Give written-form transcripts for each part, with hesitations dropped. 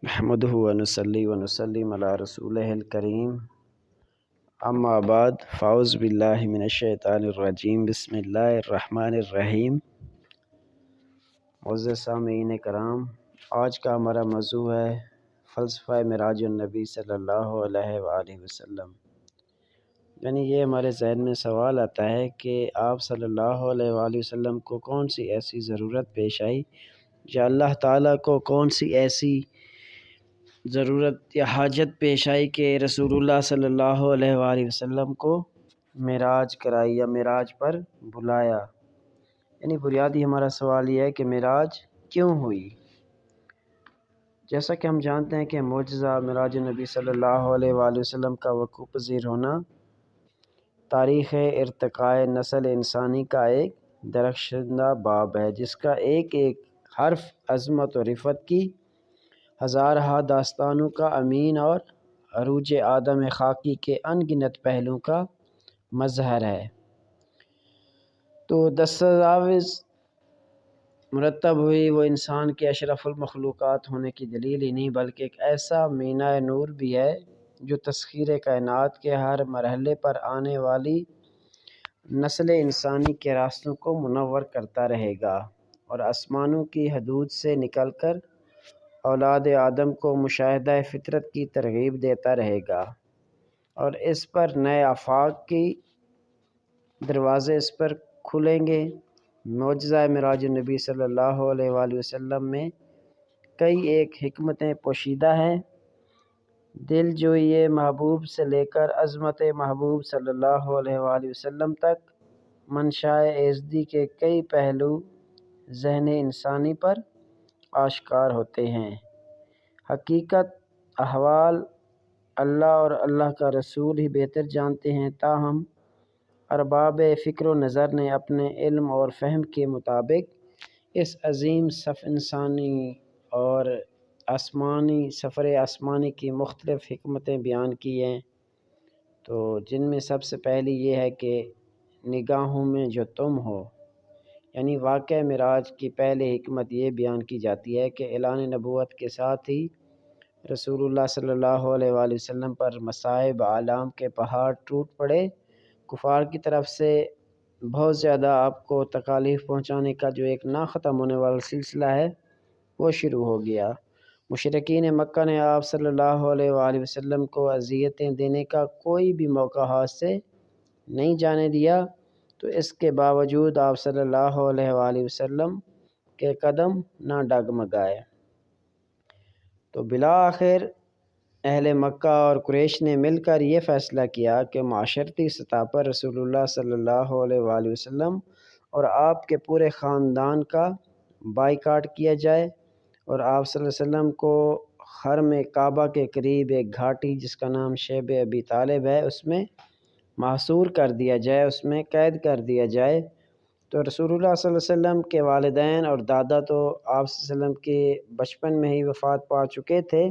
نحمدہ ونصلی ونسلم علی رسولہ الکریم، اما بعد، فاعوذ باللہ من الشیطان الرجیم، بسم اللہ الرحمن الرحیم۔ معزز سامعین کرام، آج کا ہمارا موضوع ہے فلسفہ معراج النبی صلی اللہ علیہ وآلہ وسلم۔ یعنی یہ ہمارے ذہن میں سوال آتا ہے کہ آپ صلی اللہ علیہ وآلہ وسلم کو کون سی ایسی ضرورت پیش آئی، یا اللہ تعالیٰ کو کون سی ایسی ضرورت یا حاجت پیش آئی کہ رسول اللہ صلی اللہ علیہ وآلہ وسلم کو معراج کرائی یا معراج پر بلایا۔ یعنی بنیادی ہمارا سوال یہ ہے کہ معراج کیوں ہوئی۔ جیسا کہ ہم جانتے ہیں کہ معجزہ معراج نبی صلی اللہ علیہ وآلہ وسلم کا وقوع پذیر ہونا تاریخ ارتقاء نسل انسانی کا ایک درخشندہ باب ہے، جس کا ایک ایک حرف عظمت و رفعت کی ہزارہا داستانوں کا امین اور عروج آدم خاکی کے ان گنت پہلوؤں کا مظہر ہے۔ تو دستاویز مرتب ہوئی وہ انسان کے اشرف المخلوقات ہونے کی دلیل ہی نہیں، بلکہ ایک ایسا مینہ نور بھی ہے جو تسخیر کائنات کے ہر مرحلے پر آنے والی نسل انسانی کے راستوں کو منور کرتا رہے گا، اور آسمانوں کی حدود سے نکل کر اولاد آدم کو مشاہدہ فطرت کی ترغیب دیتا رہے گا، اور اس پر نئے آفاق کی دروازے اس پر کھلیں گے۔ معجزہ معراج النبی صلی اللہ علیہ وآلہ وسلم میں کئی ایک حکمتیں پوشیدہ ہیں۔ دل جوئی محبوب سے لے کر عظمت محبوب صلی اللہ علیہ وآلہ وسلم تک منشاء ایزدی کے کئی پہلو ذہن انسانی پر آشکار ہوتے ہیں۔ حقیقت احوال اللہ اور اللہ کا رسول ہی بہتر جانتے ہیں، تاہم ارباب فکر و نظر نے اپنے علم اور فہم کے مطابق اس عظیم انسانی اور سفر آسمانی کی مختلف حکمتیں بیان کی ہیں۔ تو جن میں سب سے پہلی یہ ہے کہ نگاہوں میں جو تم ہو، یعنی واقعہ معراج کی پہلے حکمت یہ بیان کی جاتی ہے کہ اعلان نبوت کے ساتھ ہی رسول اللہ صلی اللہ علیہ وآلہ وسلم پر مصائب آلام کے پہاڑ ٹوٹ پڑے۔ کفار کی طرف سے بہت زیادہ آپ کو تکالیف پہنچانے کا جو ایک نہ ختم ہونے والا سلسلہ ہے وہ شروع ہو گیا۔ مشرکین مکہ نے آپ صلی اللہ علیہ وآلہ وسلم کو اذیتیں دینے کا کوئی بھی موقع ہاتھ سے نہیں جانے دیا، تو اس کے باوجود آپ صلی اللہ علیہ وآلہ وسلم کے قدم نہ ڈگمگائے۔ تو بالآخر اہل مکہ اور قریش نے مل کر یہ فیصلہ کیا کہ معاشرتی سطح پر رسول اللہ صلی اللہ علیہ وآلہ وسلم اور آپ کے پورے خاندان کا بائیکاٹ کیا جائے، اور آپ صلی اللہ علیہ وسلم کو حرم کعبہ کے قریب ایک گھاٹی جس کا نام شیب ابی طالب ہے اس میں محصور کر دیا جائے، اس میں قید کر دیا جائے۔ تو رسول اللہ صلی اللہ علیہ وسلم کے والدین اور دادا تو آپ صلی اللہ علیہ وسلم کے بچپن میں ہی وفات پا چکے تھے۔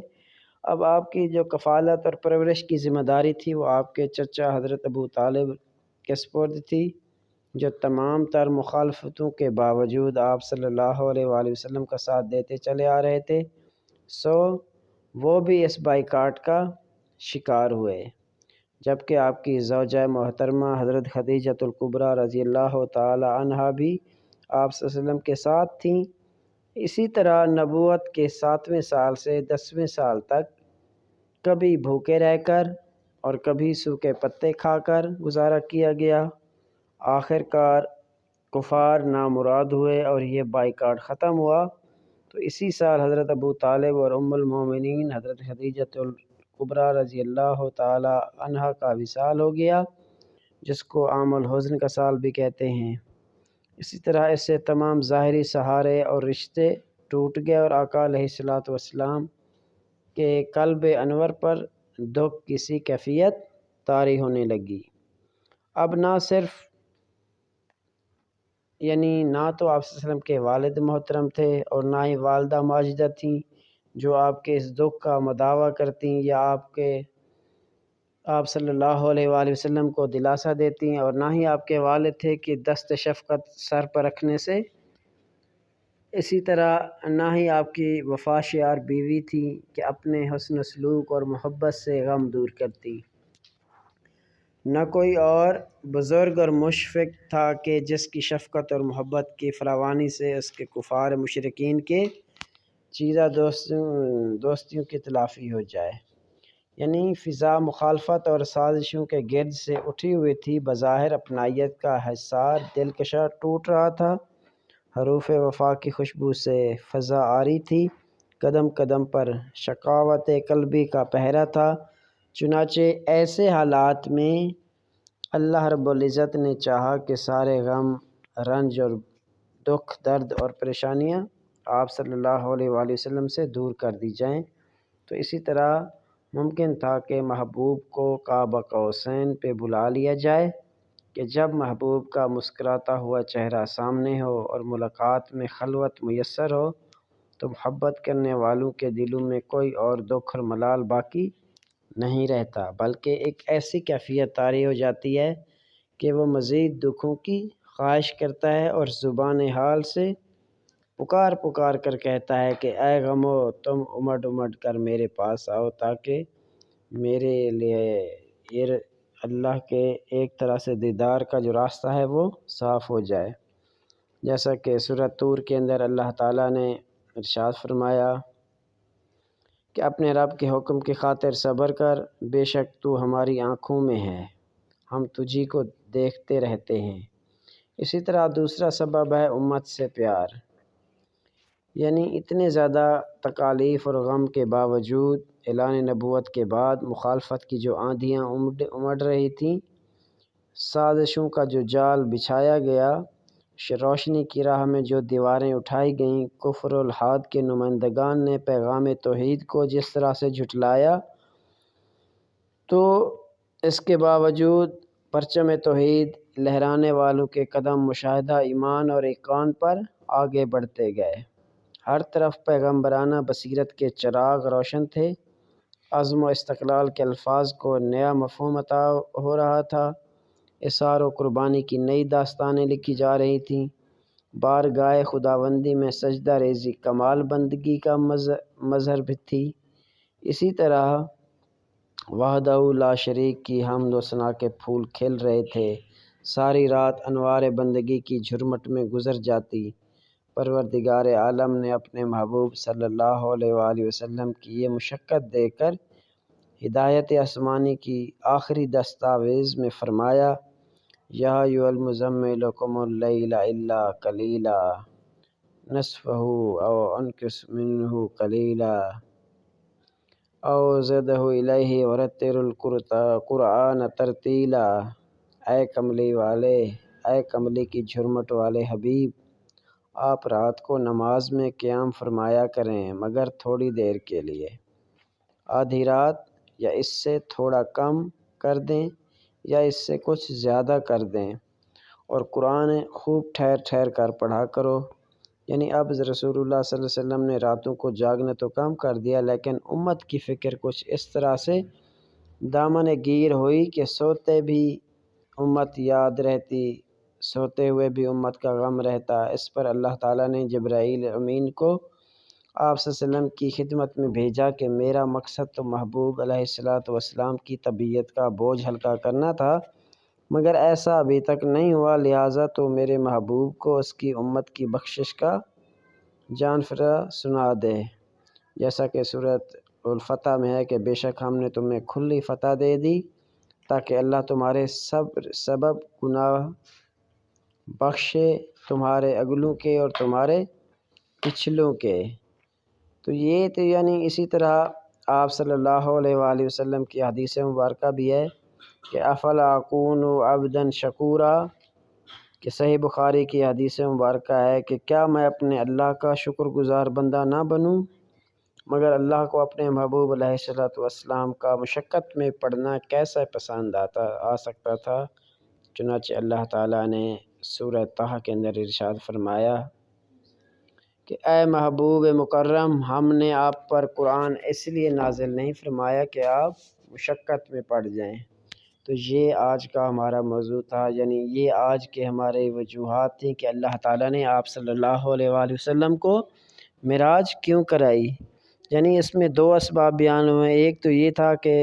اب آپ کی جو کفالت اور پرورش کی ذمہ داری تھی وہ آپ کے چچا حضرت ابو طالب کے سپرد تھی، جو تمام تر مخالفتوں کے باوجود آپ صلی اللہ علیہ وآلہ وسلم کا ساتھ دیتے چلے آ رہے تھے۔ وہ بھی اس بائیکاٹ کا شکار ہوئے، جبکہ آپ کی زوجہ محترمہ حضرت خدیجۃ الکبریٰ رضی اللہ تعالی عنہا بھی آپ صلی اللہ علیہ وسلم کے ساتھ تھیں۔ اسی طرح نبوت کے 7ویں سال سے 10ویں سال تک کبھی بھوکے رہ کر اور کبھی سوکھے پتے کھا کر گزارا کیا گیا۔ آخر کار کفار نامراد ہوئے اور یہ بائیکاٹ ختم ہوا۔ تو اسی سال حضرت ابو طالب اور ام المومنین حضرت خدیجۃ الکبریٰ رضی اللہ تعالی عنہا کا وصال ہو گیا، جس کو عام الحزن کا سال بھی کہتے ہیں۔ اسی طرح اس سے تمام ظاہری سہارے اور رشتے ٹوٹ گئے، اور آقا علیہ الصلوۃ والسلام کے قلب انور پر دکھ کی سی کیفیت طاری ہونے لگی۔ اب نہ تو آپ صلی اللہ علیہ وسلم کے والد محترم تھے اور نہ ہی والدہ ماجدہ تھیں جو آپ کے اس دکھ کا مداوع کرتیں یا آپ صلی اللہ علیہ وآلہ وسلم کو دلاسا دیتی، اور نہ ہی آپ کے والد تھے کہ دست شفقت سر پر رکھنے سے اسی طرح نہ ہی آپ کی وفا شیار بیوی تھی کہ اپنے حسن سلوک اور محبت سے غم دور کرتی، نہ کوئی اور بزرگ اور مشفق تھا کہ جس کی شفقت اور محبت کی فراوانی سے اس کے کفار مشرکین کے چیزہ دوستیوں کی تلافی ہو جائے۔ یعنی فضا مخالفت اور سازشوں کے گرد سے اٹھی ہوئی تھی، بظاہر اپنائیت کا حصار دلکشا ٹوٹ رہا تھا، حروف وفا کی خوشبو سے فضا آ رہی تھی، قدم قدم پر شقاوت قلبی کا پہرا تھا۔ چنانچہ ایسے حالات میں اللہ رب العزت نے چاہا کہ سارے غم، رنج اور دکھ، درد اور پریشانیاں آپ صلی اللہ علیہ وآلہ وسلم سے دور کر دی جائیں۔ تو اسی طرح ممکن تھا کہ محبوب کو قاب قوسین پہ بلا لیا جائے کہ جب محبوب کا مسکراتا ہوا چہرہ سامنے ہو اور ملاقات میں خلوت میسر ہو تو محبت کرنے والوں کے دلوں میں کوئی اور دکھ اور ملال باقی نہیں رہتا، بلکہ ایک ایسی کیفیت طاری ہو جاتی ہے کہ وہ مزید دکھوں کی خواہش کرتا ہے اور زبان حال سے پکار پکار کر کہتا ہے کہ اے غمو تم امڑ امڑ کر میرے پاس آؤ تاکہ میرے لیے یہ اللہ کے ایک طرح سے دیدار کا جو راستہ ہے وہ صاف ہو جائے۔ جیسا کہ سورۃ طور کے اندر اللہ تعالیٰ نے ارشاد فرمایا کہ اپنے رب کے حکم کی خاطر صبر کر، بے شک تو ہماری آنکھوں میں ہے، ہم تجھی کو دیکھتے رہتے ہیں۔ اسی طرح دوسرا سبب ہے امت سے پیار، یعنی اتنے زیادہ تکالیف اور غم کے باوجود اعلان نبوت کے بعد مخالفت کی جو آندھیاں امڑ رہی تھیں، سازشوں کا جو جال بچھایا گیا، روشنی کی راہ میں جو دیواریں اٹھائی گئیں، کفر و الحاد کے نمائندگان نے پیغام توحید کو جس طرح سے جھٹلایا، تو اس کے باوجود پرچم توحید لہرانے والوں کے قدم مشاہدہ ایمان اور ایقان پر آگے بڑھتے گئے۔ ہر طرف پیغمبرانہ بصیرت کے چراغ روشن تھے، عزم و استقلال کے الفاظ کو نیا مفہوم عطا ہو رہا تھا، اثار و قربانی کی نئی داستانیں لکھی جا رہی تھیں، بارگاہ خداوندی میں سجدہ ریزی کمال بندگی کا مظہر بھی تھی۔ اسی طرح وحدہ لا شریک کی حمد و ثنا کے پھول کھل رہے تھے، ساری رات انوار بندگی کی جھرمٹ میں گزر جاتی۔ پروردگار عالم نے اپنے محبوب صلی اللہ علیہ وآلہ وسلم کی یہ مشقت دے کر ہدایت آسمانی کی آخری دستاویز میں فرمایا، یا ایھا المزمل قم اللیل الا قلیلا نصفہ او انقص منہ قلیلا او زدہ الیہ ورتل القرآن ترتیلا۔ اے کملی والے، اے کملی کی جھرمٹ والے حبیب، آپ رات کو نماز میں قیام فرمایا کریں مگر تھوڑی دیر کے لیے، آدھی رات یا اس سے تھوڑا کم کر دیں یا اس سے کچھ زیادہ کر دیں، اور قرآن خوب ٹھہر ٹھہر کر پڑھا کرو۔ یعنی اب رسول اللہ صلی اللہ علیہ وسلم نے راتوں کو جاگنا تو کم کر دیا، لیکن امت کی فکر کچھ اس طرح سے دامن گیر ہوئی کہ سوتے بھی امت یاد رہتی، سوتے ہوئے بھی امت کا غم رہتا۔ اس پر اللہ تعالیٰ نے جبرائیل امین کو آپ صلی اللہ علیہ وسلم کی خدمت میں بھیجا کہ میرا مقصد تو محبوب علیہ السلام کی طبیعت کا بوجھ ہلکا کرنا تھا، مگر ایسا ابھی تک نہیں ہوا، لہٰذا تو میرے محبوب کو اس کی امت کی بخشش کا جانفرا سنا دے، جیسا کہ سورۃ الفتح میں ہے کہ بے شک ہم نے تمہیں کھلی فتح دے دی تاکہ اللہ تمہارے سبب گناہ بخشے، تمہارے اگلوں کے اور تمہارے پچھلوں کے۔ تو یہ تو یعنی اسی طرح آپ صلی اللہ علیہ وآلہ وسلم کی حدیث مبارکہ بھی ہے کہ افلا اکون عبدا شکورا، کہ صحیح بخاری کی حدیث مبارکہ ہے کہ کیا میں اپنے اللہ کا شکر گزار بندہ نہ بنوں، مگر اللہ کو اپنے محبوب علیہ السلام کا مشقت میں پڑھنا کیسا پسند آ سکتا تھا۔ چنانچہ اللہ تعالیٰ نے سورہ طہ کے اندر ارشاد فرمایا کہ اے محبوب مکرم، ہم نے آپ پر قرآن اس لیے نازل نہیں فرمایا کہ آپ مشقت میں پڑ جائیں۔ تو یہ آج کا ہمارا موضوع تھا، یعنی یہ آج کے ہمارے وجوہات تھیں کہ اللہ تعالیٰ نے آپ صلی اللہ علیہ وآلہ وسلم کو معراج کیوں کرائی۔ یعنی اس میں دو اسباب بیان ہوئے، ایک تو یہ تھا کہ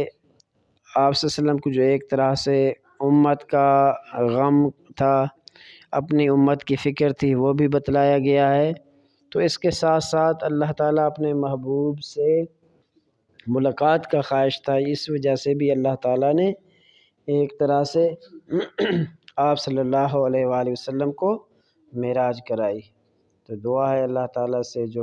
آپ صلی اللہ علیہ وسلم کو جو ایک طرح سے امت کا غم تھا، اپنی امت کی فکر تھی، وہ بھی بتلایا گیا ہے۔ تو اس کے ساتھ ساتھ اللہ تعالیٰ اپنے محبوب سے ملاقات کا خواہش تھا، اس وجہ سے بھی اللہ تعالیٰ نے ایک طرح سے آپ صلی اللہ علیہ وآلہ وسلم کو معراج کرائی۔ تو دعا ہے اللہ تعالیٰ سے جو